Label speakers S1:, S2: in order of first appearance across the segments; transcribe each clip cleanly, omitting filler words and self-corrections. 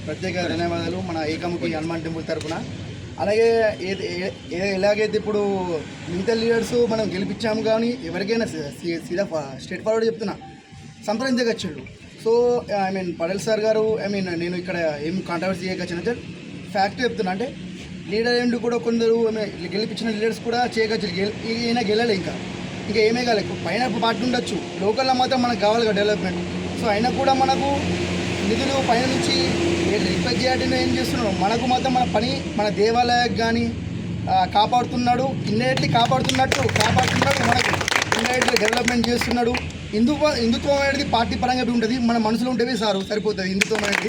S1: ప్రత్యేక ధన్యవాదాలు మన ఏకముఖి హనుమాన్ టెంపుల్ తరఫున. అలాగే ఎలాగైతే ఇప్పుడు మిగతా లీడర్స్ మనం గెలిపించాము, కానీ ఎవరికైనా సీదా స్ట్రేట్ ఫార్వర్డ్ చెప్తున్నా, సంప్రదించగచ్చాడు. So I mean Patel sir గారు, నేను ఇక్కడ ఏం కాంట్రవర్సీ చేయగచ్చిన ఫ్యాక్ట్ చెప్తున్నా. అంటే లీడర్ ఏంటి కూడా కొందరు గెలిపించిన లీడర్స్ కూడా చేయగచ్చు, ఈయన గెలలే, ఇంకా ఏమీ కాలేదు. పైన పార్టీ ఉండొచ్చు, లోకల్లో మాత్రం మనకు కావాలి కదా డెవలప్మెంట్. సో అయినా కూడా మనకు నిధులు పైన నుంచి రిక్వెస్ట్ చేయడం ఏం చేస్తున్నాడు, మనకు మాత్రం మన పని మన దేవాలయానికి కానీ కాపాడుతున్నాడు, ఇండైరెక్ట్లీ కాపాడుతున్నట్టు మనకు ఇండైరెక్ట్లీ డెవలప్మెంట్ చేస్తున్నాడు. హిందుత్వం అనేది పార్టీ పరంగా ఉంటుంది, మన మనసులో ఉంటేవి సరిపోతుంది హిందుత్వం అనేది.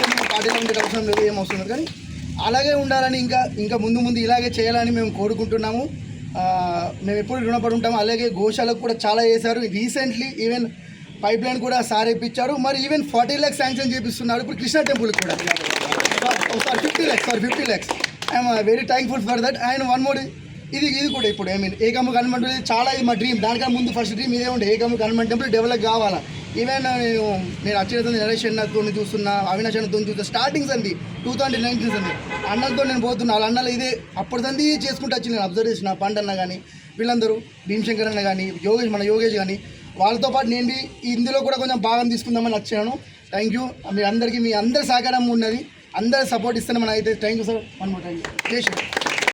S1: మన పార్టీలో ఉండే అవసరం లేదు, ఏం అవసరం లేదు. కానీ అలాగే ఉండాలని ఇంకా ముందు ఇలాగే చేయాలని మేము కోరుకుంటున్నాము. మేము ఎప్పుడు రుణపడి ఉంటాము. అలాగే గోశాలకు కూడా చాలా చేశారు. రీసెంట్లీ ఈవెన్ పైప్ లైన్ కూడా సార్ ఇప్పించారు. మరి ఈవెన్ 40 lakhs శాంక్షన్ చేపిస్తున్నారు ఇప్పుడు కృష్ణా టెంపుల్కి కూడా. 50 lakhs. I'm very thankful for that. And one more, ఇది కూడా ఇప్పుడు ఏకముఖి హనుమాన్ టెంపుల్ చాలా ఇది మా డ్రీమ్. దానికన్నా ముందు ఫస్ట్ డ్రీమ్ ఇదే ఉండే, ఏకముఖి హనుమాన్ టెంపుల్ డెవలప్ కావాలా. ఈవెన్ నేను అత్యంత నరేష్ అన్నతో చూస్తున్నా, అవినాష్ అన్నతో చూస్తున్నా. స్టార్టింగ్స్ అంది 2019 అంది అన్నలతో నేను పోతున్నా. వాళ్ళ అన్నలు ఇదే అప్పుడు సంది చేసుకుంటూ వచ్చి నేను అబ్జర్వ్ చేసిన. పండన్న కానీ వీళ్ళందరూ, భీమశంకర్ అన్న కానీ, యోగేష్ కానీ, వాళ్ళతో పాటు నేను ఇందులో కూడా కొంచెం భాగం తీసుకుందామని వచ్చాను. Thank you. మీ అందరికీ మీ అందరి సహకారం ఉన్నది, అందరి సపోర్ట్ ఇస్తాను మన అయితే. Thank you sir. One more thank you.